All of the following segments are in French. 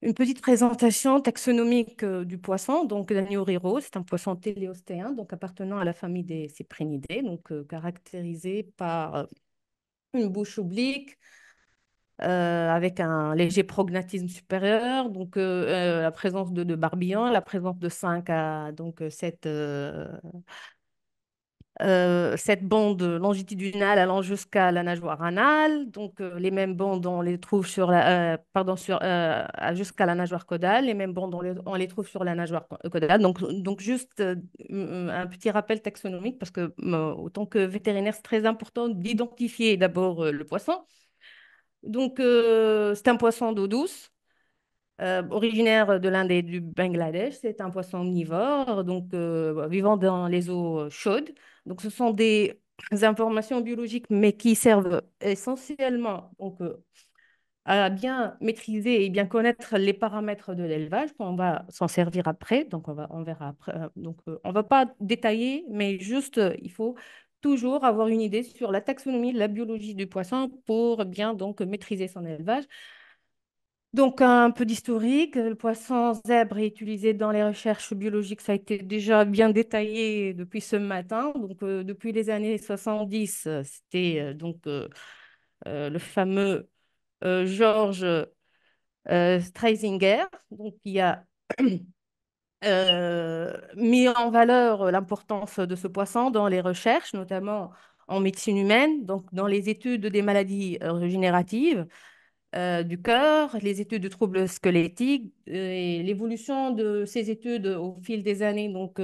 une petite présentation taxonomique du poisson. Donc, l'agneau riro, c'est un poisson téléostéen, donc appartenant à la famille des cyprinidés, donc caractérisé par une bouche oblique, avec un léger prognatisme supérieur, donc la présence de barbillons, la présence de 5 à donc 7 cette bande longitudinale allant jusqu'à la nageoire anale. Donc, les mêmes bandes, on les trouve sur pardon, jusqu'à la nageoire caudale. Les mêmes bandes, on les trouve sur la nageoire caudale. Donc juste un petit rappel taxonomique, parce que autant que vétérinaire, c'est très important d'identifier d'abord le poisson. Donc, c'est un poisson d'eau douce. Originaire de l'Inde et du Bangladesh, c'est un poisson omnivore, donc vivant dans les eaux chaudes. Donc, ce sont des informations biologiques, mais qui servent essentiellement donc, à bien maîtriser et bien connaître les paramètres de l'élevage. On va s'en servir après, donc on verra après. Donc, on ne va pas détailler, mais juste, il faut toujours avoir une idée sur la taxonomie, la biologie du poisson pour bien donc maîtriser son élevage. Donc, un peu d'historique. Le poisson zèbre est utilisé dans les recherches biologiques. Ça a été déjà bien détaillé depuis ce matin. Donc, depuis les années 70, c'était le fameux Georges Streisinger, donc, qui a mis en valeur l'importance de ce poisson dans les recherches, notamment en médecine humaine, donc dans les études des maladies régénératives du cœur, les études de troubles squelettiques et l'évolution de ces études au fil des années. Donc,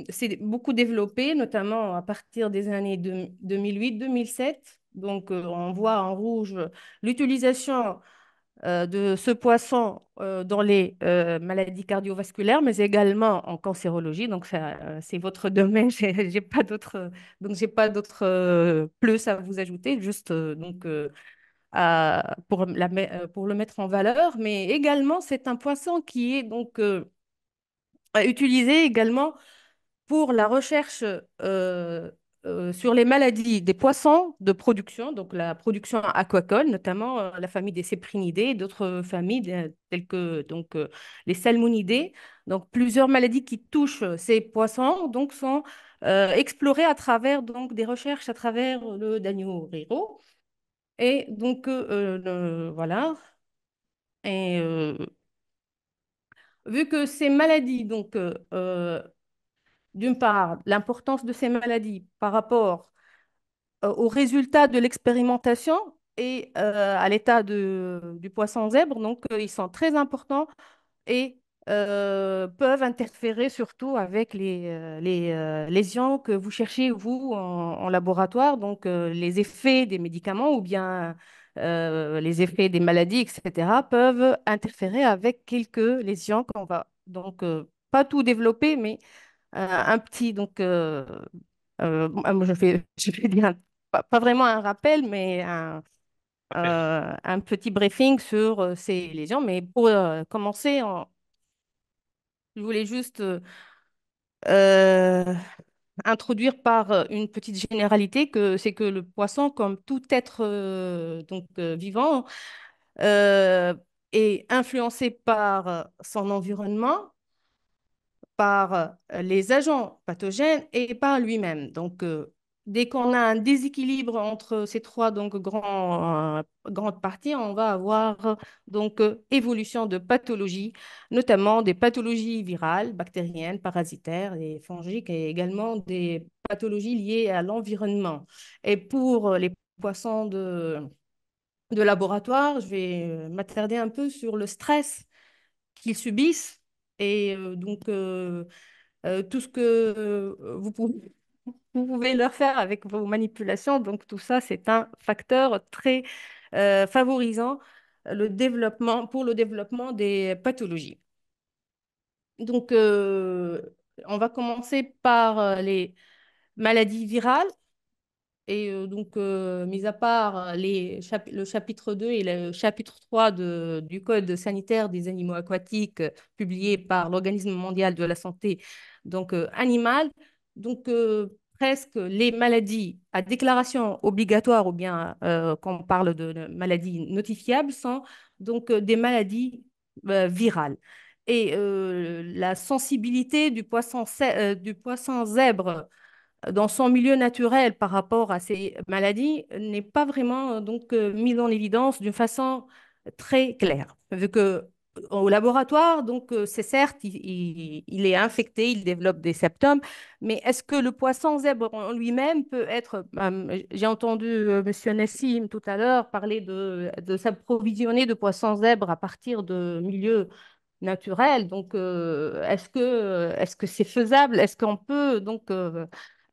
c'est beaucoup développé, notamment à partir des années 2008-2007. Donc, on voit en rouge l'utilisation de ce poisson dans les maladies cardiovasculaires, mais également en cancérologie. Donc, c'est votre domaine. J'ai pas d'autres plus à vous ajouter, juste pour le mettre en valeur. Mais également, c'est un poisson qui est donc utilisé également pour la recherche sur les maladies des poissons de production, donc la production aquacole, notamment la famille des céprinidés et d'autres familles telles que donc, les salmonidés. Donc, plusieurs maladies qui touchent ces poissons donc, sont explorées à travers donc, des recherches à travers le Danio Riro. Et donc, voilà. Et vu que ces maladies, donc, d'une part, l'importance de ces maladies par rapport aux résultats de l'expérimentation et à l'état du poisson zèbre. Donc, ils sont très importants et peuvent interférer surtout avec les lésions que vous cherchez, vous, en laboratoire, donc les effets des médicaments ou bien les effets des maladies, etc., peuvent interférer avec quelques lésions qu'on va donc pas tout développer, mais un petit, donc, moi, je vais dire pas vraiment un rappel, mais un petit briefing sur ces lésions. Mais pour commencer, je voulais juste euh, introduire par une petite généralité que c'est que le poisson, comme tout être donc, vivant, euh, est influencé par son environnement, par les agents pathogènes et par lui-même. Donc, dès qu'on a un déséquilibre entre ces trois donc, grandes parties, on va avoir donc évolution de pathologies, notamment des pathologies virales, bactériennes, parasitaires et fongiques, et également des pathologies liées à l'environnement. Et pour les poissons de laboratoire, je vais m'attarder un peu sur le stress qu'ils subissent. Et donc, tout ce que vous pouvez leur faire avec vos manipulations. Donc, tout ça, c'est un facteur très favorisant pour le développement des pathologies. Donc, on va commencer par les maladies virales. Et donc, mis à part le chapitre 2 et le chapitre 3 du Code sanitaire des animaux aquatiques publié par l'Organisme mondial de la santé donc, animale, donc, presque les maladies à déclaration obligatoire ou bien quand on parle de maladies notifiables sont donc des maladies virales. Et la sensibilité du poisson zèbre dans son milieu naturel par rapport à ces maladies n'est pas vraiment mise en évidence d'une façon très claire. Vu que au laboratoire, c'est certes, il est infecté, il développe des symptômes, mais est-ce que le poisson zèbre en lui-même peut être, j'ai entendu Monsieur Nassim tout à l'heure parler de s'approvisionner de poissons zèbres à partir de milieux naturels. Donc, est-ce que c'est faisable? Est-ce qu'on peut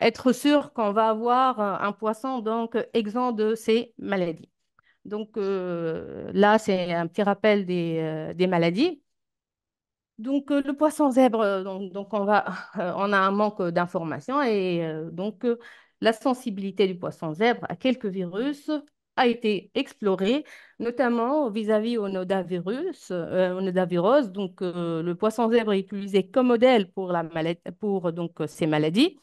être sûr qu'on va avoir un poisson exempt de ces maladies? Donc là, c'est un petit rappel des maladies. Donc le poisson zèbre, on a un manque d'informations et la sensibilité du poisson zèbre à quelques virus a été explorée, notamment vis-à-vis au nodavirus. Donc le poisson zèbre est utilisé comme modèle pour ces maladies.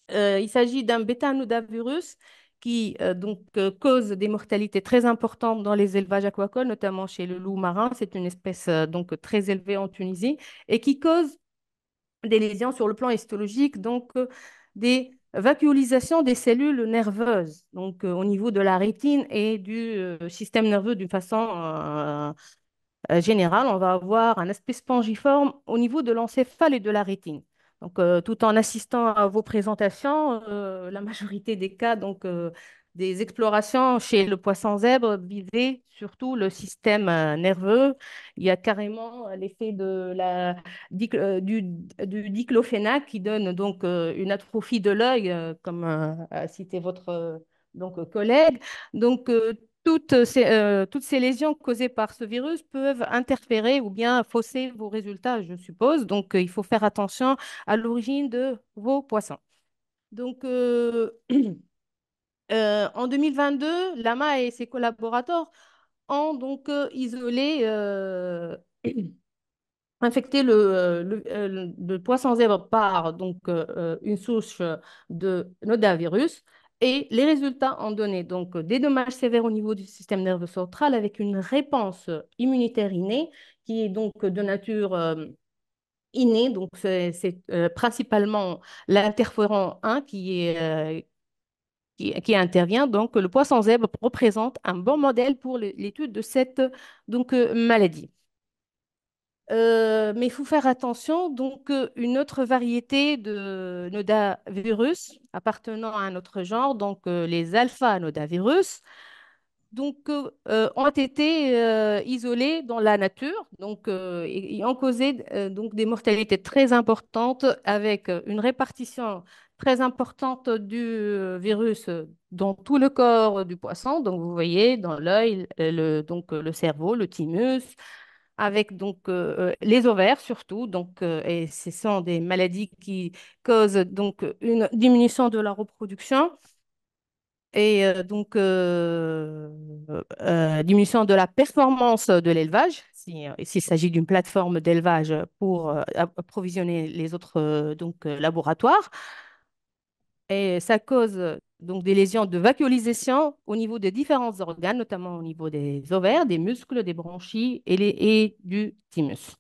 Il s'agit d'un bêta-nodavirus qui cause des mortalités très importantes dans les élevages aquacoles, notamment chez le loup marin. C'est une espèce très élevée en Tunisie et qui cause des lésions sur le plan histologique, des vacuolisations des cellules nerveuses, au niveau de la rétine et du système nerveux d'une façon générale, on va avoir un aspect spongiforme au niveau de l'encéphale et de la rétine. Donc, tout en assistant à vos présentations, la majorité des cas, des explorations chez le poisson zèbre visaient surtout le système nerveux. Il y a carrément l'effet du diclofénac qui donne une atrophie de l'œil, comme a cité votre collègue. Donc, toutes ces lésions causées par ce virus peuvent interférer ou bien fausser vos résultats, je suppose. Donc, il faut faire attention à l'origine de vos poissons. Donc, en 2022, Lama et ses collaborateurs ont isolé, infecté le poisson zèbre par une souche de nodavirus. Et les résultats ont donné des dommages sévères au niveau du système nerveux central avec une réponse immunitaire innée qui est de nature innée. Donc, c'est principalement l'interféron 1 qui intervient. Donc, le poisson zèbre représente un bon modèle pour l'étude de cette maladie. Mais il faut faire attention. Une autre variété de nodavirus appartenant à un autre genre, les alpha-nodavirus, ont été isolés dans la nature, et ont causé des mortalités très importantes avec une répartition très importante du virus dans tout le corps du poisson. Donc, vous voyez, dans l'œil, le cerveau, le thymus, avec les ovaires surtout. Et ce sont des maladies qui causent une diminution de la reproduction et diminution de la performance de l'élevage, s'il s'agit d'une plateforme d'élevage pour approvisionner les autres laboratoires. Et ça cause des lésions de vacuolisation au niveau des différents organes, notamment au niveau des ovaires, des muscles, des bronchies et du thymus.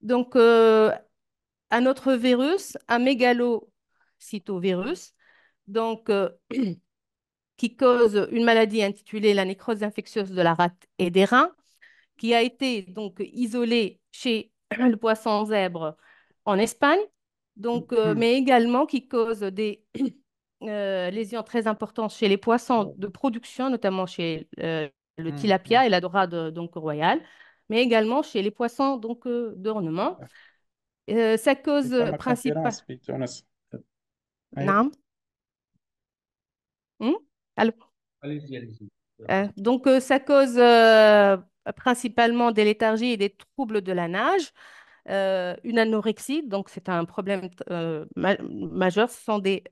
Donc, un autre virus, un mégalocytovirus, donc, qui cause une maladie intitulée la nécrose infectieuse de la rate et des reins, qui a été isolé chez le poisson zèbre en Espagne, Mhm. mais également qui cause des lésions très importantes chez les poissons de production, notamment chez le Mhm. tilapia et la dorade royale, mais également chez les poissons d'ornement. Sa cause تم principale. confiance في تونس. أي. Non. Hmm? Allô. allez-y, allez-y. Ça cause principalement des léthargies et des troubles de la nage, une anorexie, donc c'est un problème majeur. Ce sont des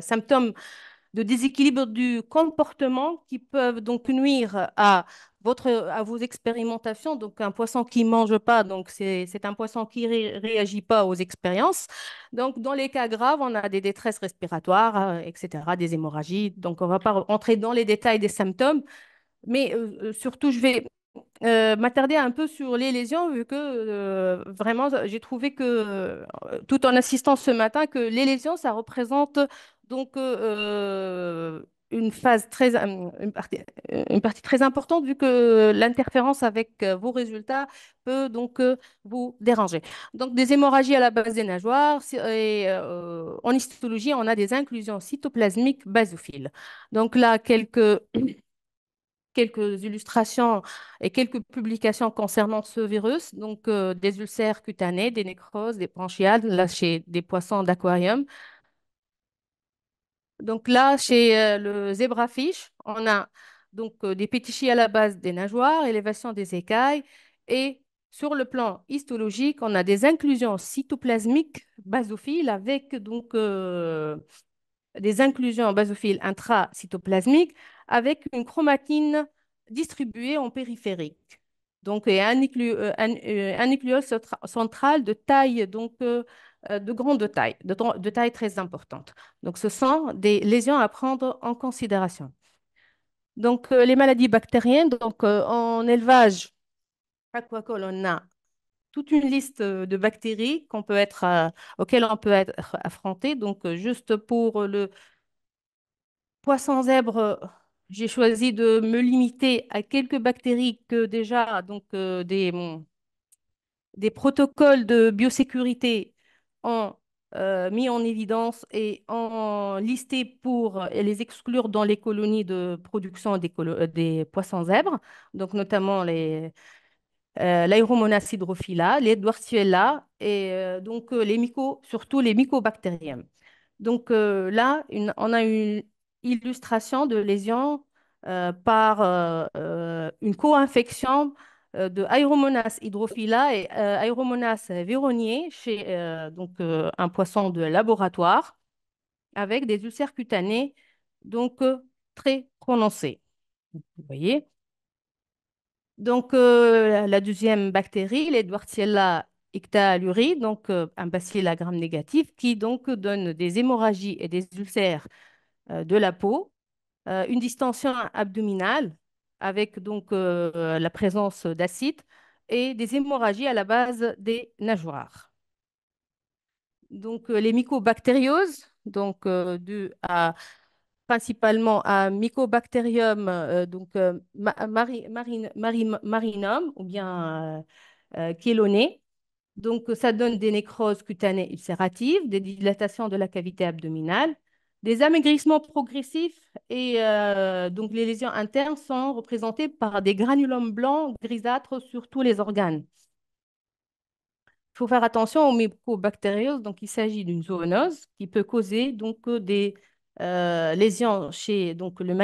symptômes de déséquilibre du comportement qui peuvent donc nuire à à vos expérimentations. Donc, un poisson qui mange pas, donc c'est un poisson qui réagit pas aux expériences. Donc, dans les cas graves, on a des détresses respiratoires, etc., des hémorragies. Donc, on va pas rentrer dans les détails des symptômes, mais surtout, je vais m'attarder un peu sur les lésions, vu que vraiment, j'ai trouvé que, tout en assistant ce matin, que les lésions, ça représente donc une phase très, une partie très importante, vu que l'interférence avec vos résultats peut donc vous déranger. Donc, des hémorragies à la base des nageoires, et en histologie, on a des inclusions cytoplasmiques basophiles. Donc là, quelques illustrations et quelques publications concernant ce virus, donc des ulcères cutanés, des nécroses, des bronchiales, là chez des poissons d'aquarium. Donc là, chez le zébrafish, on a donc des pétichés à la base des nageoires, élévation des écailles, et sur le plan histologique, on a des inclusions cytoplasmiques basophiles avec donc des inclusions basophiles intracytoplasmiques avec une chromatine distribuée en périphérique. Donc, et un nucléus central de taille, donc, de grande taille, de taille très importante. Donc, ce sont des lésions à prendre en considération. Donc, les maladies bactériennes, donc, en élevage aquacole, on a toute une liste de bactéries auxquelles on peut être affronté. Donc, juste pour le poisson zèbre, j'ai choisi de me limiter à quelques bactéries que déjà, donc des protocoles de biosécurité ont mis en évidence et ont listé pour les exclure dans les colonies de production des poissons zèbres, donc notamment l'Aeromonas hydrophylla, les Edwardsiella et surtout les mycobactériums. Donc là, on a une illustration de lésion par une co-infection de Aeromonas hydrophylla et Aeromonas vironiae chez un poisson de laboratoire avec des ulcères cutanés donc très prononcés. Vous voyez? Donc, la deuxième bactérie, l'Edwardiella ictaluri, donc un bacille à gram négatif, qui donc donne des hémorragies et des ulcères de la peau, une distension abdominale avec donc la présence d'acide et des hémorragies à la base des nageoires. Donc, les mycobactérioses, donc principalement à Mycobacterium marinum ou bien chéloné. Donc, ça donne des nécroses cutanées ulcératives, des dilatations de la cavité abdominale, des amaigrissements progressifs et donc les lésions internes sont représentées par des granulums blancs grisâtres sur tous les organes. Il faut faire attention aux mycobactérioses. Donc, il s'agit d'une zoonose qui peut causer donc des lésions chez donc le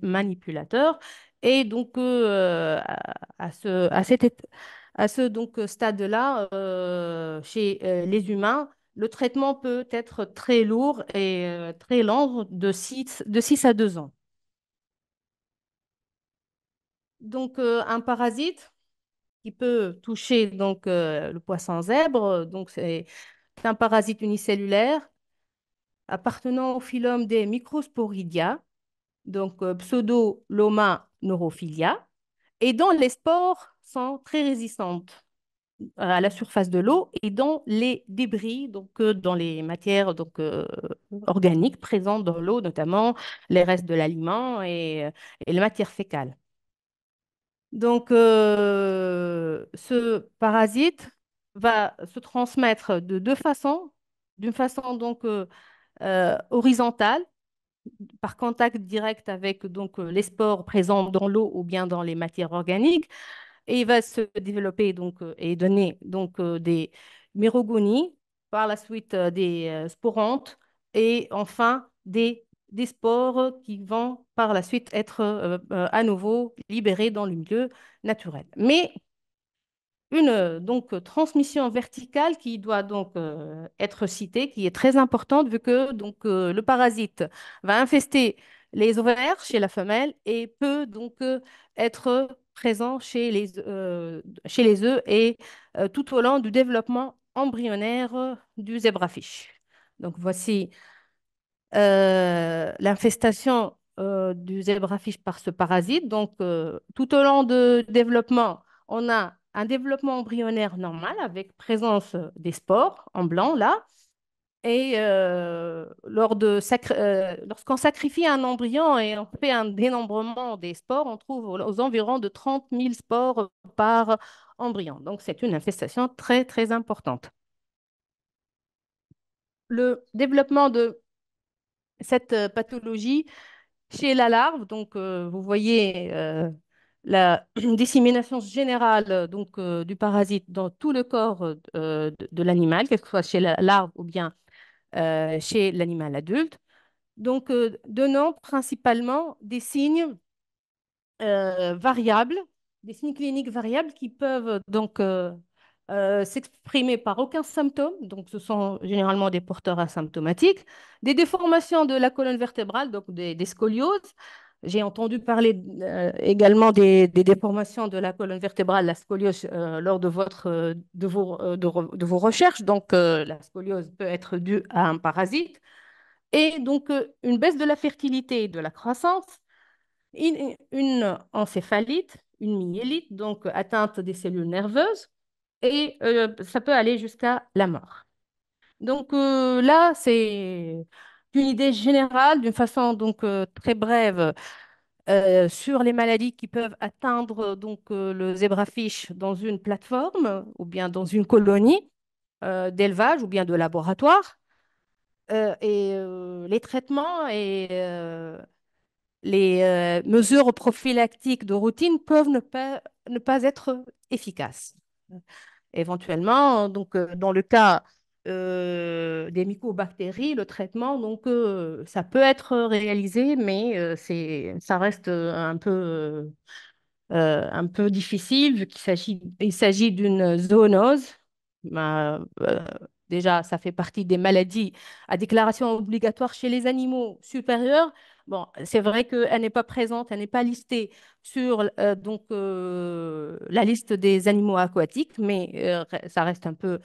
manipulateur. Et donc à ce donc stade-là, chez les humains, le traitement peut être très lourd et très lent de 6 à 2 ans. Donc, un parasite qui peut toucher donc le poisson zèbre. Donc, c'est un parasite unicellulaire appartenant au phylum des Microsporidia, donc Pseudoloma neurophilia, et dont les spores sont très résistantes à la surface de l'eau et dans les débris, donc dans les matières donc, organiques présentes dans l'eau, notamment les restes de l'aliment et les matières fécales. Donc, ce parasite va se transmettre de deux façons. D'une façon donc horizontale, par contact direct avec donc les spores présents dans l'eau ou bien dans les matières organiques, et il va se développer donc et donner donc des myrogonies, par la suite des sporantes et enfin des spores qui vont par la suite être à nouveau libérés dans le milieu naturel. Mais une donc transmission verticale qui doit donc être citée, qui est très importante vu que donc le parasite va infester les ovaires chez la femelle et peut donc être présents chez les œufs et tout au long du développement embryonnaire du zébrafiche. Donc, voici l'infestation du zébrafiche par ce parasite. Donc, tout au long de développement, on a un développement embryonnaire normal avec présence des spores en blanc, là. Et lorsqu'on sacrifie un embryon et on fait un dénombrement des spores, on trouve aux environs de 30 000 spores par embryon. Donc, c'est une infestation très, très importante. Le développement de cette pathologie chez la larve, donc vous voyez la dissémination générale du parasite dans tout le corps de l'animal, que ce soit chez la larve ou bien chez l'animal adulte. Donc, donnant principalement des signes variables, des signes cliniques variables qui peuvent donc s'exprimer par aucun symptôme. Donc, ce sont généralement des porteurs asymptomatiques, des déformations de la colonne vertébrale, donc des scolioses. J'ai entendu parler également des déformations de la colonne vertébrale, la scoliose, lors de de vos recherches. Donc, la scoliose peut être due à un parasite. Et donc, une baisse de la fertilité et de la croissance, une encéphalite, une myélite, donc atteinte des cellules nerveuses, et ça peut aller jusqu'à la mort. Donc là, c'est une idée générale, d'une façon donc très brève, sur les maladies qui peuvent atteindre le zébrafiche dans une plateforme ou bien dans une colonie d'élevage ou bien de laboratoire. Les traitements et les mesures prophylactiques de routine peuvent ne pas être efficaces. Éventuellement, donc, dans le cas des mycobactéries, le traitement, donc, ça peut être réalisé, mais ça reste un peu difficile vu il s'agit d'une zoonose. Euh, Déjà, ça fait partie des maladies à déclaration obligatoire chez les animaux supérieurs. Bon, c'est vrai qu'elle n'est pas présente, elle n'est pas listée sur la liste des animaux aquatiques, mais ça reste un peu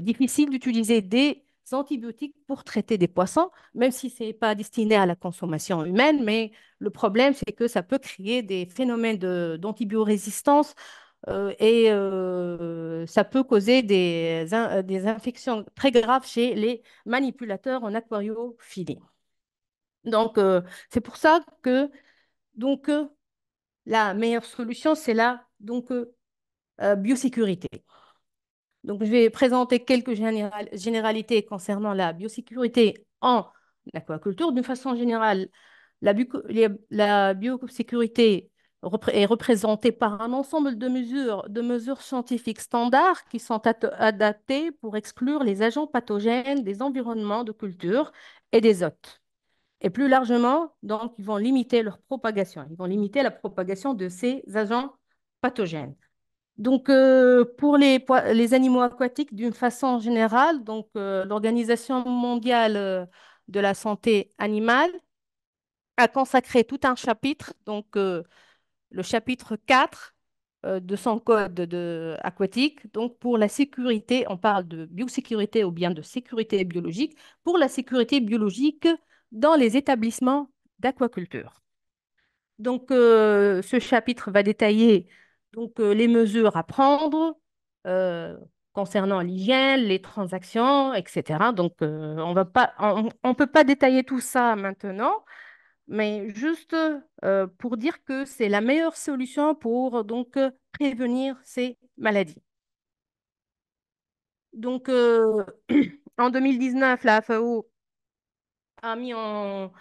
difficile d'utiliser des antibiotiques pour traiter des poissons, même si ce n'est pas destiné à la consommation humaine. Mais le problème, c'est que ça peut créer des phénomènes d'antibiorésistance et ça peut causer des infections très graves chez les manipulateurs en aquariophilie. Donc, c'est pour ça que donc, la meilleure solution, c'est la biosécurité. Donc, je vais présenter quelques généralités concernant la biosécurité en aquaculture. D'une façon générale, la biosécurité est représentée par un ensemble de mesures scientifiques standards qui sont adaptées pour exclure les agents pathogènes des environnements de culture et des hôtes. Et plus largement, donc, ils vont limiter leur propagation. Ils vont limiter la propagation de ces agents pathogènes. Donc, pour les animaux aquatiques, d'une façon générale, donc, l'Organisation mondiale de la santé animale a consacré tout un chapitre, donc le chapitre 4 de son code aquatique. Donc, pour la sécurité, on parle de biosécurité ou bien de sécurité biologique, pour la sécurité biologique dans les établissements d'aquaculture. Donc, ce chapitre va détailler les mesures à prendre euh, concernant l'hygiène, les transactions, etc. Donc, on peut pas détailler tout ça maintenant, mais juste pour dire que c'est la meilleure solution pour prévenir ces maladies. Donc, en 2019, la FAO a mis en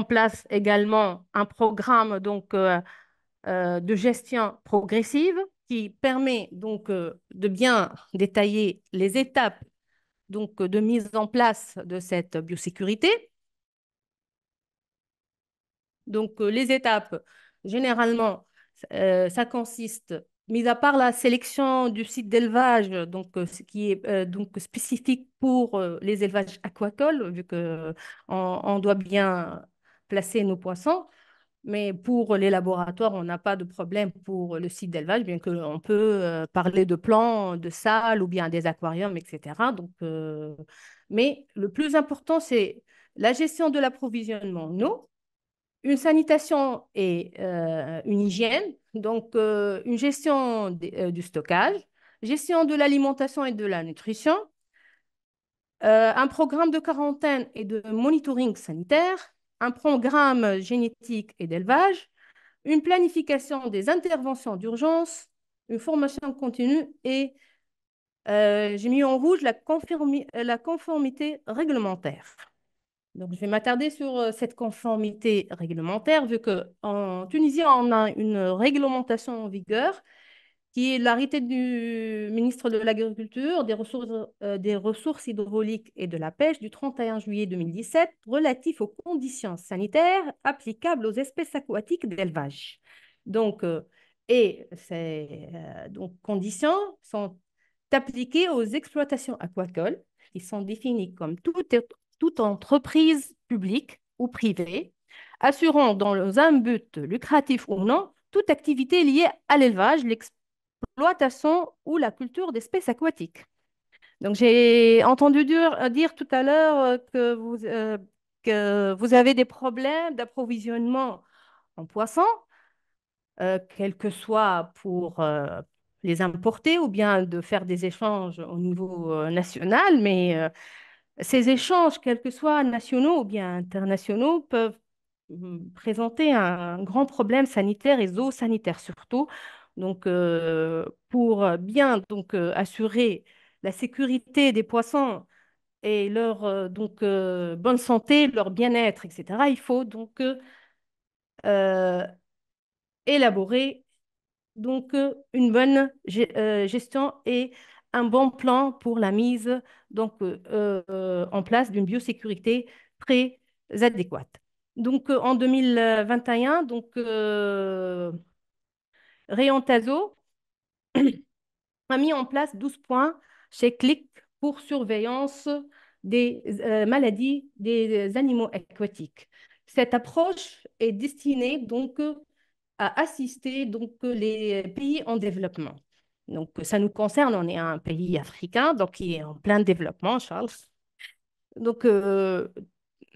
place également un programme de gestion progressive qui permet de bien détailler les étapes de mise en place de cette biosécurité. Donc, les étapes, généralement, ça consiste, mis à part la sélection du site d'élevage, ce qui est spécifique pour les élevages aquacoles, vu que on doit bien placer nos poissons. Mais pour les laboratoires, on n'a pas de problème pour le site d'élevage, bien qu'on peut parler de plans, de salles ou bien des aquariums, etc. Mais le plus important, c'est la gestion de l'approvisionnement en eau, une sanitation et une hygiène, une gestion du stockage, gestion de l'alimentation et de la nutrition, un programme de quarantaine et de monitoring sanitaire, un programme génétique et d'élevage, une planification des interventions d'urgence, une formation continue et j'ai mis en rouge la conformité réglementaire. Donc, je vais m'attarder sur cette conformité réglementaire, vu qu'en Tunisie, on a une réglementation en vigueur qui est l'arrêté du ministre de l'Agriculture, des ressources hydrauliques et de la pêche du 31 juillet 2017 relatif aux conditions sanitaires applicables aux espèces aquatiques d'élevage. Donc, ces conditions sont appliquées aux exploitations aquacoles qui sont définies comme toute entreprise publique ou privée assurant dans un but lucratif ou non toute activité liée à l'élevage, l'exploitation ou la culture d'espèces aquatiques. Donc, j'ai entendu dire tout à l'heure que vous avez des problèmes d'approvisionnement en poissons, quel que soit pour les importer ou bien de faire des échanges au niveau national, mais ces échanges, quels que soient nationaux ou bien internationaux, peuvent présenter un grand problème sanitaire et zoosanitaire surtout. Pour bien assurer la sécurité des poissons et leur bonne santé, leur bien-être, etc., il faut euh, élaborer une bonne gestion et un bon plan pour la mise en place d'une biosécurité très adéquate. En 2021, Rayon Tazo a mis en place 12 points chez Click pour surveillance des maladies des animaux aquatiques. Cette approche est destinée à assister les pays en développement. Donc, ça nous concerne, on est un pays africain, donc qui est en plein développement, Charles. Donc,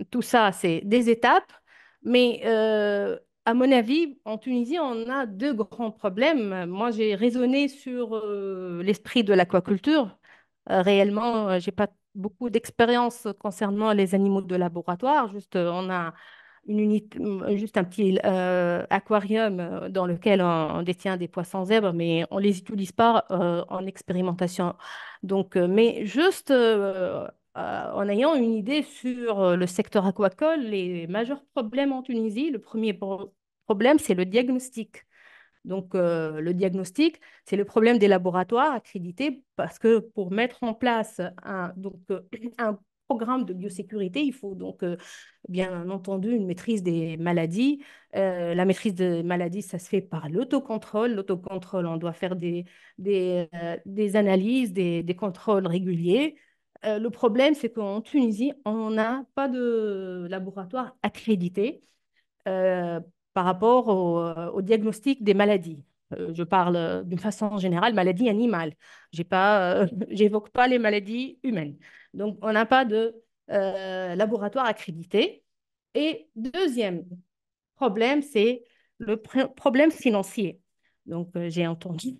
tout ça, c'est des étapes, mais à mon avis, en Tunisie, on a deux grands problèmes. Moi, j'ai raisonné sur l'esprit de l'aquaculture. Réellement, j'ai pas beaucoup d'expérience concernant les animaux de laboratoire. Juste, on a une unité, juste un petit aquarium dans lequel on détient des poissons zèbres, mais on les utilise pas en expérimentation. Mais juste en ayant une idée sur le secteur aquacole, les majeurs problèmes en Tunisie, le premier problème, c'est le diagnostic. Le diagnostic, c'est le problème des laboratoires accrédités parce que pour mettre en place un programme de biosécurité, il faut bien entendu une maîtrise des maladies. La maîtrise des maladies, ça se fait par l'autocontrôle. L'autocontrôle, on doit faire des analyses, des contrôles réguliers. Le problème, c'est qu'en Tunisie, on n'a pas de laboratoire accrédité euh, par rapport au diagnostic des maladies. Je parle d'une façon générale, maladies animales. J'évoque pas les maladies humaines. Donc, on n'a pas de laboratoire accrédité. Et deuxième problème, c'est le problème financier. J'ai entendu,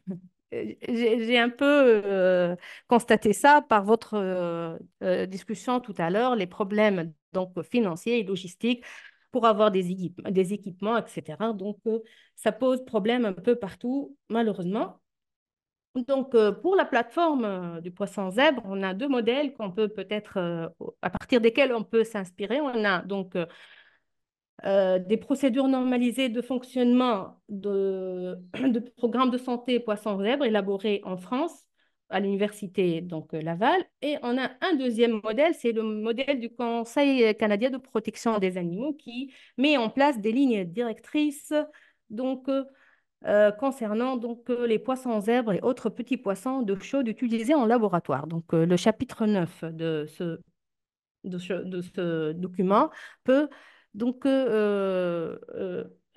j'ai un peu constaté ça par votre discussion tout à l'heure, les problèmes financiers et logistiques pour avoir des équipements, etc. Ça pose problème un peu partout, malheureusement. Pour la plateforme du poisson zèbre, on a deux modèles qu'on peut peut-être, à partir desquels on peut s'inspirer. On a des procédures normalisées de fonctionnement de programmes de santé poisson-zèbre élaborés en France à l'université Laval. Et on a un deuxième modèle, c'est le modèle du Conseil canadien de protection des animaux qui met en place des lignes directrices concernant les poissons zèbres et autres petits poissons de chaude utilisés en laboratoire. Le chapitre 9 de ce document peut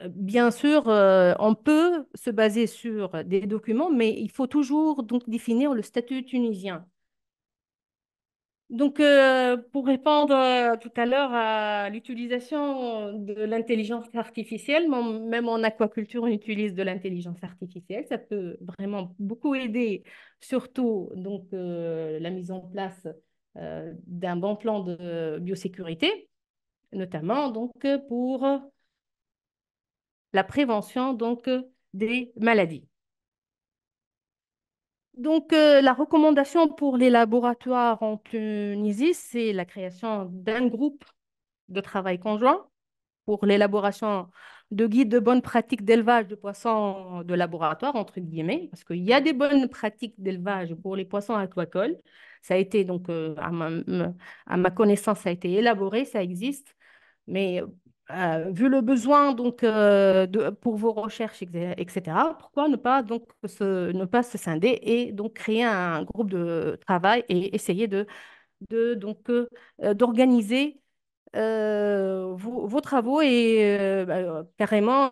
Bien sûr, on peut se baser sur des documents, mais il faut toujours donc définir le statut tunisien. Donc, pour répondre tout à l'heure à l'utilisation de l'intelligence artificielle, même en aquaculture, on utilise de l'intelligence artificielle. Ça peut vraiment beaucoup aider, surtout donc, la mise en place d'un bon plan de biosécurité, notamment donc, pour la prévention donc, des maladies. Donc, la recommandation pour les laboratoires en Tunisie, c'est la création d'un groupe de travail conjoint pour l'élaboration de guides de bonnes pratiques d'élevage de poissons de laboratoire, entre guillemets, parce qu'il y a des bonnes pratiques d'élevage pour les poissons aquacoles. Ça a été, donc, à ma connaissance, ça a été élaboré, ça existe. Mais vu le besoin donc, pour vos recherches, etc., pourquoi ne pas se scinder et donc créer un groupe de travail et essayer d'organiser vos travaux et carrément,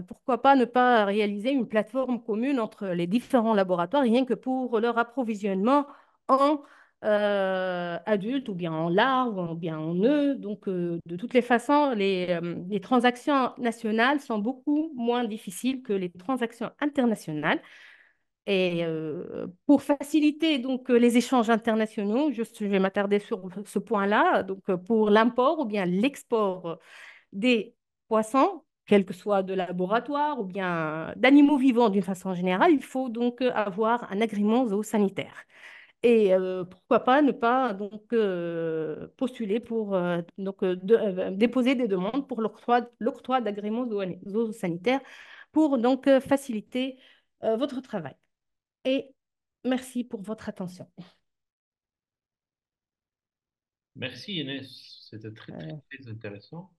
pourquoi pas ne pas réaliser une plateforme commune entre les différents laboratoires, rien que pour leur approvisionnement en adultes ou bien en larves ou bien en œufs. Donc, de toutes les façons, les transactions nationales sont beaucoup moins difficiles que les transactions internationales. Et pour faciliter donc les échanges internationaux, je vais m'attarder sur ce point-là. Donc pour l'import ou bien l'export des poissons, quel que soit de laboratoire ou bien d'animaux vivants d'une façon générale, il faut donc avoir un agrément zoosanitaire. Et pourquoi pas ne pas donc postuler pour déposer des demandes pour l'octroi d'agréments zoosanitaires pour donc faciliter votre travail. Et merci pour votre attention. Merci Inès, c'était très très Euh, très intéressant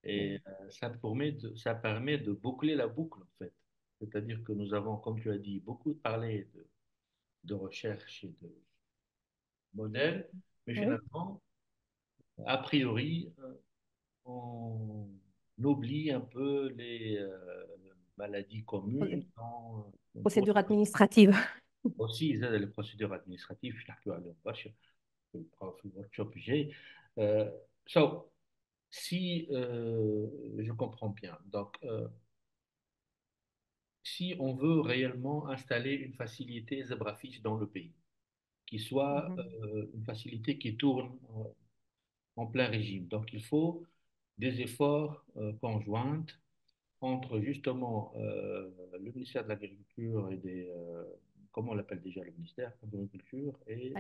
et ça permet de boucler la boucle en fait. C'est-à-dire que nous avons, comme tu as dit, beaucoup parlé de recherche et de modèles, mais oui, finalement, a priori, on oublie un peu les maladies communes pour procédure administrative. aussi les procédures administratives. نحكيو عليهم برشا في الوركشوب الجاي. Euh, so, si je comprends bien, donc si on veut réellement installer une facilité Zebrafish dans le pays, qui soit Mhm. une facilité qui tourne en plein régime, donc il faut des efforts conjoints entre justement le ministère de l'Agriculture et comment on l'appelle déjà le ministère de l'Agriculture et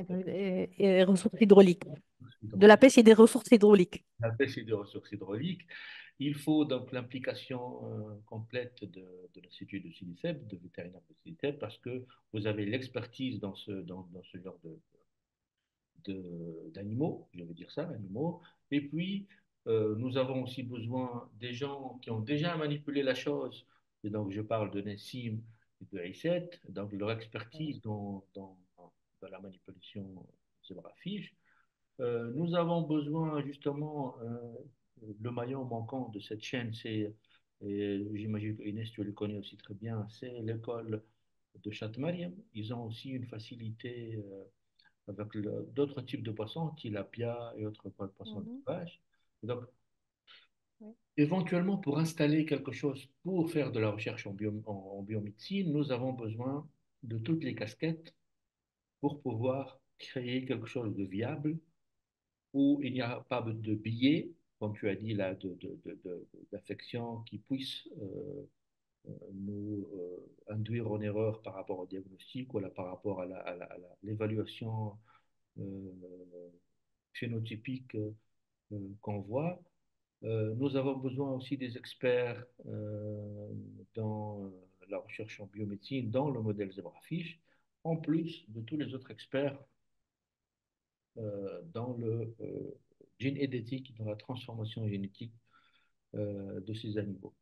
Et ressources hydrauliques. De la hydraulique, pêche et des ressources hydrauliques. la pêche et des ressources hydrauliques. Il faut donc l'implication complète de l'Institut de SINICEP, de vétérinaire de SINICEP, parce que vous avez l'expertise dans ce genre d'animaux, je veux dire ça, animaux. Et puis, nous avons aussi besoin des gens qui ont déjà manipulé la chose. Et donc, je parle de Nessim et de Aïssette, donc leur expertise dans la manipulation zébrafiche. Nous avons besoin justement, le maillon manquant de cette chaîne, et j'imagine que Inès, tu le connais aussi très bien, c'est l'école de Chat-Mariam. Ils ont aussi une facilité avec d'autres types de poissons, tilapia et autres poissons Mhm. d'élevage. Donc, Oui. éventuellement, pour installer quelque chose, pour faire de la recherche en biomédecine, nous avons besoin de toutes les casquettes pour pouvoir créer quelque chose de viable où il n'y a pas de biais, comme tu as dit là, d'affection qui puisse nous induire en erreur par rapport au diagnostic ou là, par rapport à l'évaluation euh, phénotypique qu'on voit. Nous avons besoin aussi des experts dans la recherche en biomédecine, dans le modèle Zebrafish, en plus de tous les autres experts dans le gene editing, dans la transformation génétique de ces animaux.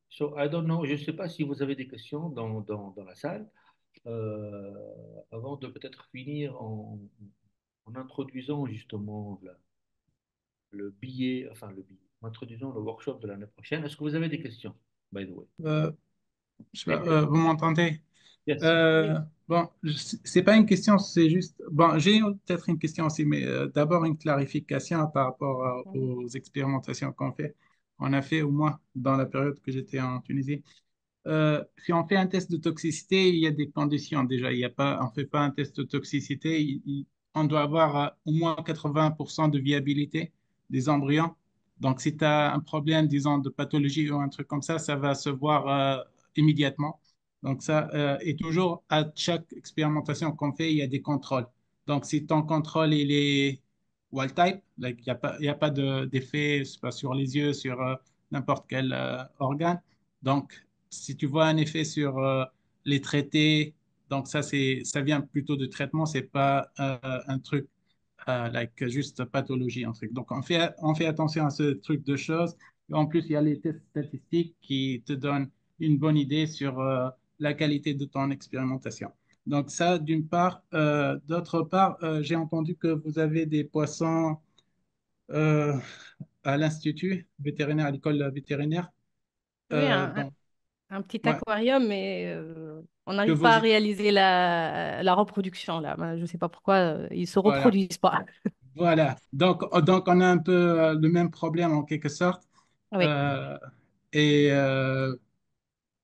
So, I don't know, je ne sais pas si vous avez des questions dans la salle. Euh, Avant de peut-être finir en introduisant justement le billet, enfin le billet. introduisons le workshop de l'année prochaine. Est-ce que vous avez des questions, by the way? Euh, vous m'entendez? Yes. Euh, Oui. bon, c'est pas une question, c'est juste. Bon, j'ai peut-être une question aussi, mais d'abord une clarification par rapport Mhm. aux expérimentations qu'on fait. On a fait au moins dans la période que j'étais en Tunisie. Si on fait un test de toxicité, il y a des conditions déjà. Il y a pas, on ne fait pas un test de toxicité. On doit avoir au moins 80% de viabilité des embryons. Donc, si tu as un problème, disons, de pathologie ou un truc comme ça va se voir immédiatement. Donc, ça, et toujours à chaque expérimentation qu'on fait, il y a des contrôles. Donc, si ton contrôle il est wild type, like, il y a pas d'effet, c'est pas sur les yeux, sur n'importe quel organe. Donc, si tu vois un effet sur les traités, donc ça vient plutôt de traitement, c'est pas un truc like juste pathologie, un truc. Donc, on fait attention à ce truc de choses. Et en plus, il y a les tests statistiques qui te donnent une bonne idée sur la qualité de ton expérimentation. Donc, ça, d'une part. D'autre part, j'ai entendu que vous avez des poissons euh, à l'Institut vétérinaire, à l'école vétérinaire. Oui, Donc, un petit ouais, aquarium, mais on que n'arrive vous, pas à réaliser la reproduction là. Ben, je ne sais pas pourquoi ils se voilà. reproduisent pas. Voilà, donc on a un peu le même problème en quelque sorte. Oui. Euh, et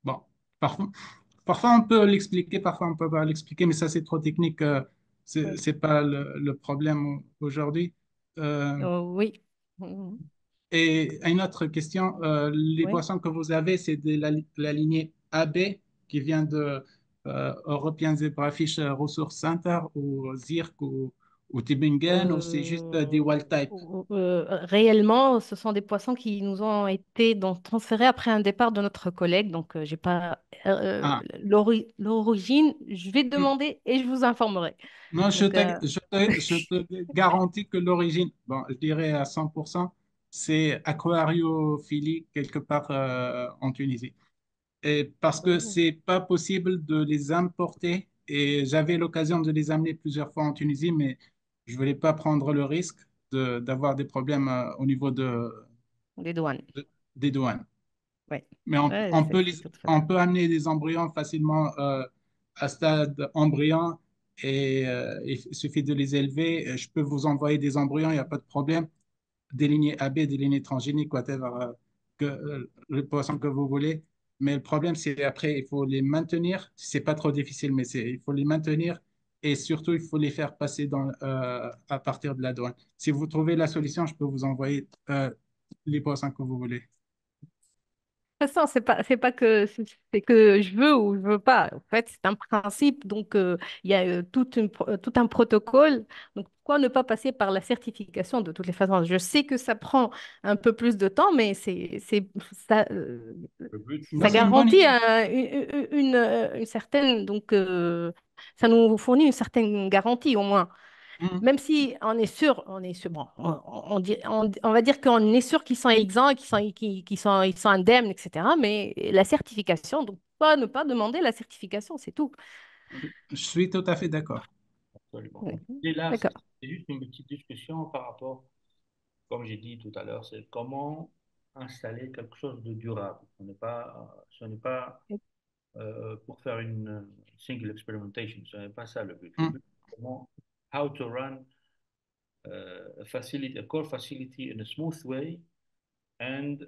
bon, parfois, parfois on peut l'expliquer, parfois on peut pas l'expliquer, mais ça c'est trop technique. Oui. C'est pas le problème aujourd'hui. Euh, Oui. Mhm. et une autre question, les Oui. poissons que vous avez, c'est de la lignée AB qui vient de European Zebrafish Resource Center ou ZIRC ou Tübingen ou c'est juste des Euh, wild type? Réellement, ce sont des poissons qui nous ont été donc transférés après un départ de notre collègue. Donc, j'ai pas Ah. l'origine. Je vais demander et je vous informerai. Non, Donc, je te garantis que l'origine, bon, je dirais à 100%, c'est aquariophilie quelque part en Tunisie. Et parce que c'est pas possible de les importer. Et j'avais l'occasion de les amener plusieurs fois en Tunisie, mais je voulais pas prendre le risque d'avoir des problèmes au niveau les douanes. des douanes. Oui. Mais Ouais, c'est tout à fait. on peut amener des embryons facilement à stade embryon et il suffit de les élever. Je peux vous envoyer des embryons, il n'y a pas de problème. Des lignées AB, des lignées transgéniques, whatever, le poisson que vous voulez. Mais le problème, c'est après, il faut les maintenir. C'est pas trop difficile, mais il faut les maintenir et surtout, il faut les faire passer à partir de la douane. Si vous trouvez la solution, je peux vous envoyer les poissons que vous voulez. Toute façon, c'est pas que c'est que je veux ou je veux pas. En fait, c'est un principe. Donc, il y a tout un protocole. Donc, pourquoi ne pas passer par la certification de toutes les façons? Je sais que ça prend un peu plus de temps, mais ça, Le but, Non, ça c'est une bonne garantit idée. une certaine. Donc, ça nous fournit une certaine garantie au moins. Mhm. Même si on est sûr, bon, on va dire qu'on est sûr qu'ils sont exempts, ils sont indemnes, etc. Mais la certification, donc pas ne pas demander la certification, c'est tout. Je suis tout à fait d'accord. absolument. Oui. Et là, D'accord. c'est juste une petite discussion par rapport, comme j'ai dit tout à l'heure, c'est comment installer quelque chose de durable. Ce n'est pas pour faire une single experimentation, ce n'est pas ça le but. Le Mhm. but, c'est comment, how to run a facility, a core facility in a smooth way and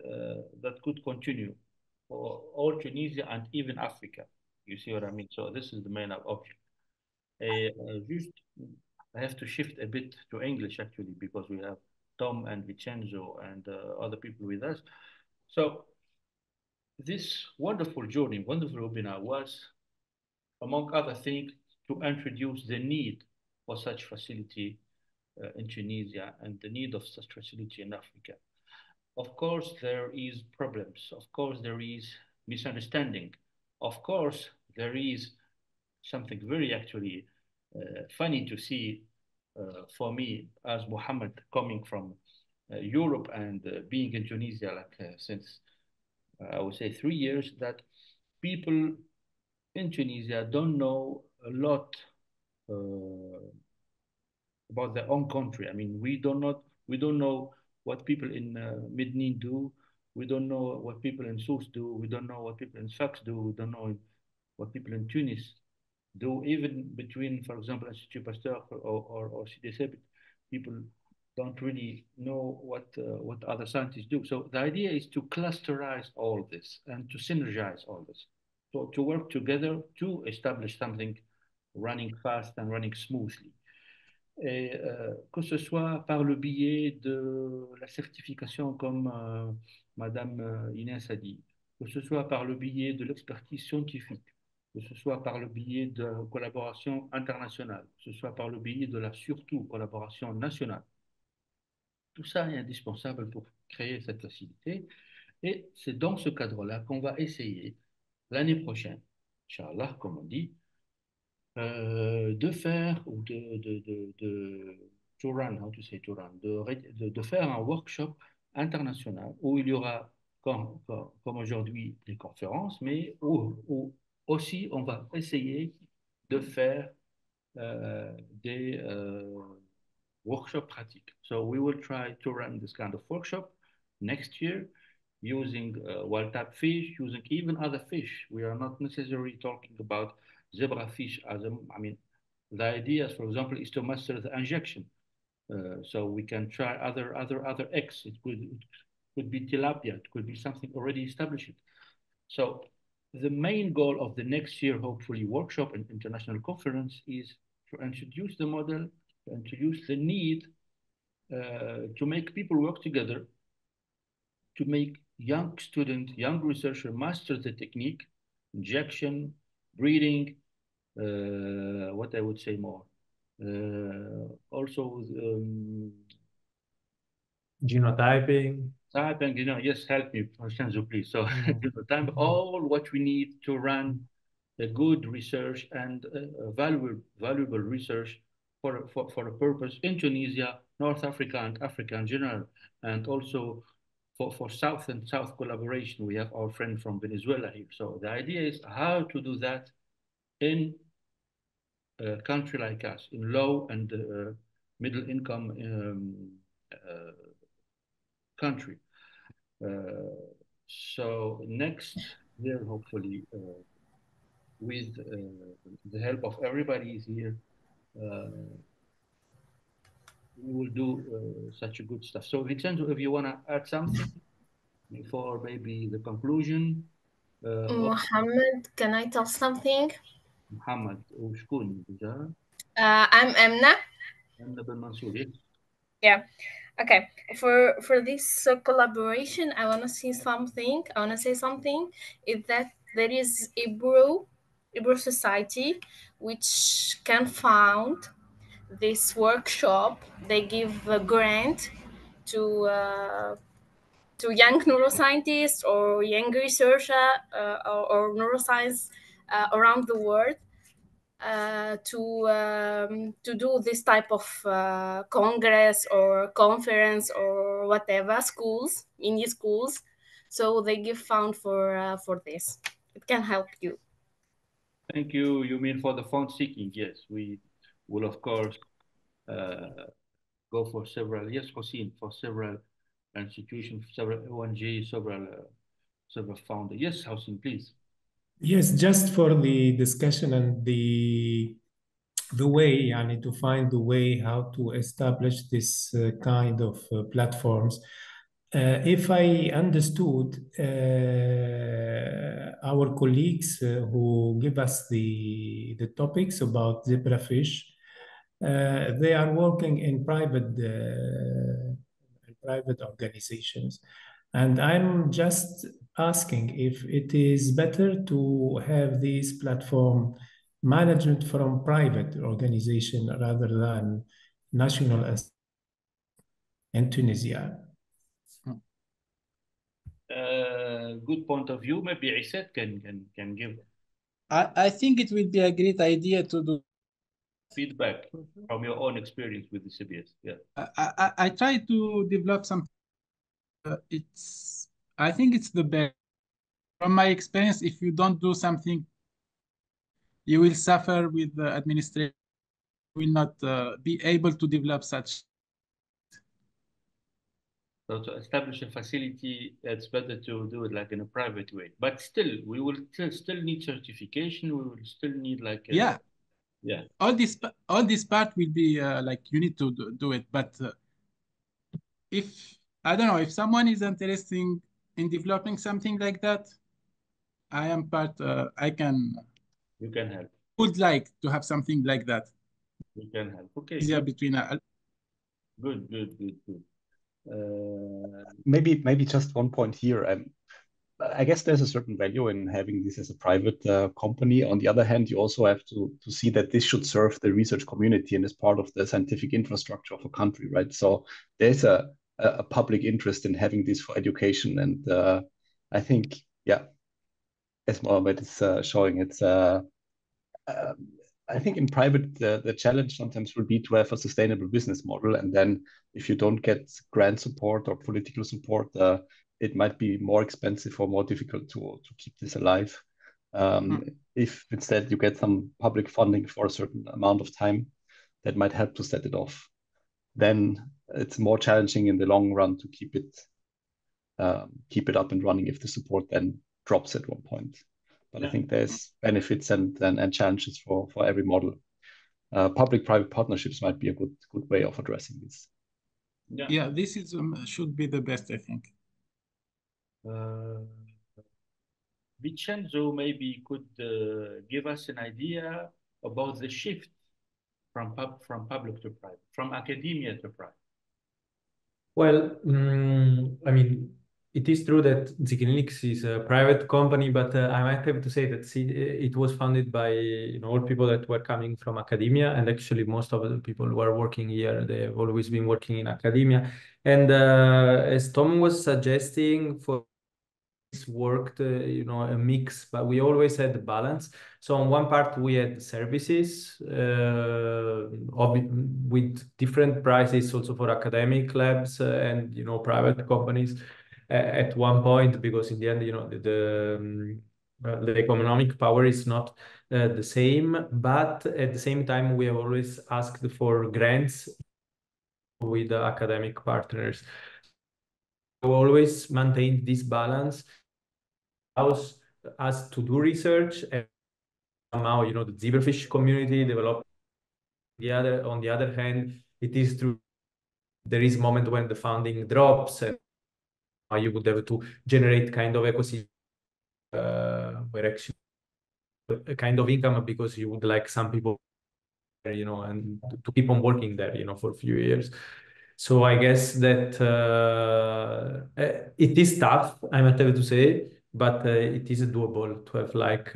that could continue for all Tunisia and even Africa. You see what I mean? So this is the main option. Just, I have to shift a bit to English actually because we have Tom and Vincenzo and other people with us. So this wonderful journey, wonderful webinar was, among other things, to introduce the need for such facility in Tunisia and the need of such facility in Africa. Of course, there is problems. Of course, there is misunderstanding. Of course, there is something very actually funny to see for me as Muhammad coming from Europe and being in Tunisia like since I would say 3 years that people in Tunisia don't know a lot about their own country. I mean, we don't know what people in Medellin do. We don't know what people in Sousse do. We don't know what people in Sfax do. We don't know what people in Tunis do. Even between, for example, Institut Pasteur or CDC, people don't really know what other scientists do. So the idea is to clusterize all this and to synergize all this. So to work together to establish something running fast and running smoothly. Et que ce soit par le biais de la certification comme Madame Inès a dit, que ce soit par le biais de l'expertise scientifique, que ce soit par le biais de collaboration internationale, que ce soit par le biais de la surtout collaboration nationale. Tout ça est indispensable pour créer cette facilité. Et c'est dans ce cadre-là qu'on va essayer l'année prochaine, Inch'Allah, comme on dit, de faire ou to run, how to say to run, de faire un workshop international où il y aura, comme aujourd'hui, des conférences, mais où aussi on va essayer de faire des workshops pratiques. So we will try to run this kind of workshop next year using wild type fish, using even other fish. We are not necessarily talking about zebrafish as a, I mean, the idea, for example, is to master the injection. So we can try other eggs. It could be tilapia. It could be something already established. So the main goal of the next year, hopefully, workshop and international conference is to introduce the model, to introduce the need to make people work together, to make young students, young researchers master the technique, injection, breeding, what I would say more. Also, genotyping. Typing, yes, help me, Shanzo, please. So, genotype, all what we need to run a good research and valuable research for a purpose in Tunisia, North Africa, and Africa in general, and also for South and South collaboration. We have our friend from Venezuela here. So the idea is how to do that in a country like us, in low and middle income country. So next year, hopefully, with the help of everybody is here, we will do such a good stuff. So Vincenzo, if you want to add something before maybe the conclusion. Mohammed, can I tell something? Mohammed, وشكون déjà? I'm Emna. Emna Ben Mansour, yes. Yeah. Okay. For this collaboration, I want to say something. Is that there is Hebrew Society, which can found this workshop. They give a grant to young neuroscientists or young researcher or neuroscience around the world to do this type of congress or conference or whatever mini schools. So they give fund for this. It can help you. Thank you. You mean for the fund seeking? Yes, we will of course go for several. Yes, Hossein, for several institutions, several ONG, several founders. Yes, Hossein, please. Yes, just for the discussion and the way, I need to find the way how to establish this kind of platforms. If I understood, our colleagues who give us the topics about zebrafish, they are working in private organizations. And I'm just asking if it is better to have this platform management from private organization rather than national in Tunisia. Good point of view. Maybe Isset can give. I think it will be a great idea to do feedback from your own experience with the CBS. Yeah. I try to develop some. I think it's the best. From my experience, if you don't do something, you will suffer with the administration. You will not be able to develop such. So to establish a facility, it's better to do it like in a private way. But still, we will still need certification. We will still need like a, Yeah, yeah. all this part will be like you need to do it. But if I don't know if someone is interested in developing something like that, I am part. I can You can help. would like to have something like that. You can help. Okay, Easier good, between good. Maybe just one point here. I guess there's a certain value in having this as a private company. On the other hand, you also have to see that this should serve the research community and is part of the scientific infrastructure of a country, right? So there's a public interest in having this for education, and I think, yeah, as Mohammed is showing, it's um, I think in private, the challenge sometimes will be to have a sustainable business model. And then if you don't get grant support or political support, it might be more expensive or more difficult to keep this alive. Hmm. If instead you get some public funding for a certain amount of time, that might help to set it off. Then it's more challenging in the long run to keep it up and running if the support then drops at one point. But I Yeah. think there's benefits and challenges for every model. Public-private partnerships might be a good way of addressing this. Yeah. Yeah, this is should be the best, I think. Vincenzo maybe could give us an idea about the shift from public to private, from academia to private. Well, I mean, it is true that Ziklinix is a private company, but I might have to say that it was founded by all people that were coming from academia, and actually most of the people who are working here, they've always been working in academia. And as Tom was suggesting, for worked a mix, but we always had the balance. So on one part we had services with different prices also for academic labs and private companies at one point, because in the end the economic power is not the same, but at the same time we have always asked for grants with the academic partners. We always maintained this balance, allows us to do research, and somehow the zebrafish community developed. On the other hand, it is true there is a moment when the funding drops and you would have to generate kind of ecosystem where actually a kind of income, because you would like some people and to keep on working there for a few years. So I guess that it is tough, I might have to say, but it is doable to have like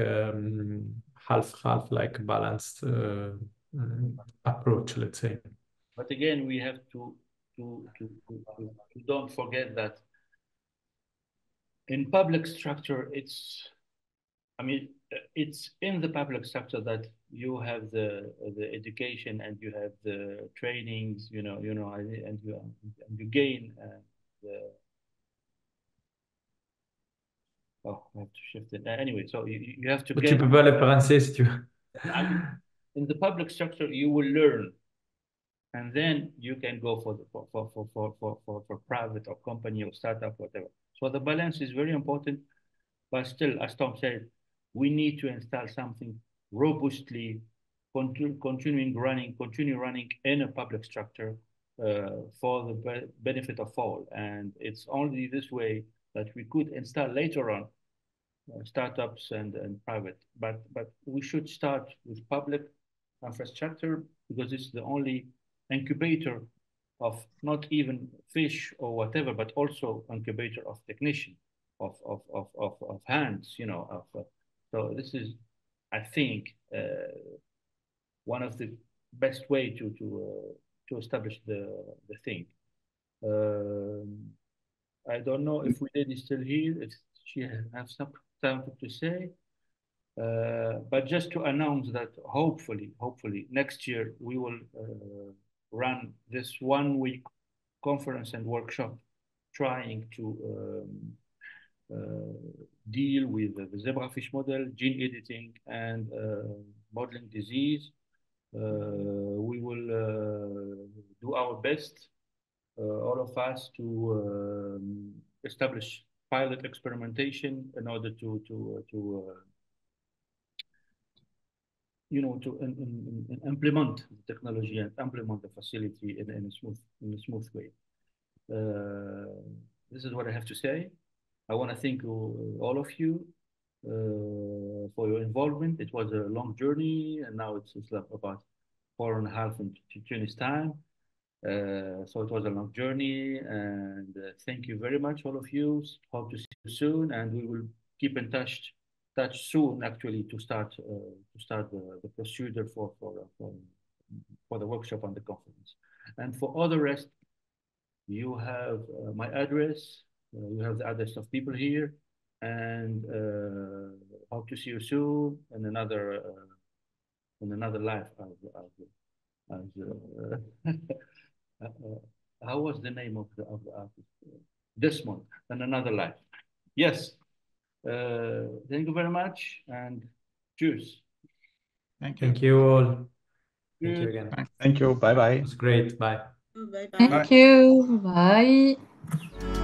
half like balanced approach, let's say. But again, we have to don't forget that in public structure, it's in the public sector that you have the education and you have the trainings, and you gain the. Oh, I have to shift it. Anyway, so you have to Tu get. peux pas le français si tu veux. I mean, in the public structure, you will learn, and then you can go for private or company or startup, whatever. So the balance is very important, but still, as Tom said, we need to install something robustly, continue running in a public structure for the benefit of all. And it's only this way that we could install later on startups and private. But we should start with public infrastructure, because it's the only incubator of not even fish or whatever, but also incubator of technician, of hands, so this is, I think, one of the best way to establish the thing. I don't know if Lady is still here, if she has something to say. But just to announce that hopefully next year we will run this 1 week conference and workshop trying to deal with the zebrafish model, gene editing, and modeling disease. We will do our best all of us to establish pilot experimentation in order to implement the technology and implement the facility in a smooth way. This is what I have to say. I want to thank all of you for your involvement. It was a long journey, and now it's like about 4.5 in Tunis time. So it was a long journey, and thank you very much, all of you. Hope to see you soon, and we will keep in touch soon, actually, to start the procedure for the workshop and the conference. And for all the rest, you have my address. You have the address of people here, and hope to see you soon in another life. How was the name of the artist? This month, in another life. Yes. Thank you very much, and cheers. Thank you. Thank you all. Thank you Cheers. again. Thank you. Bye bye. It was great. Bye. Bye bye. Bye. Thank you. Bye.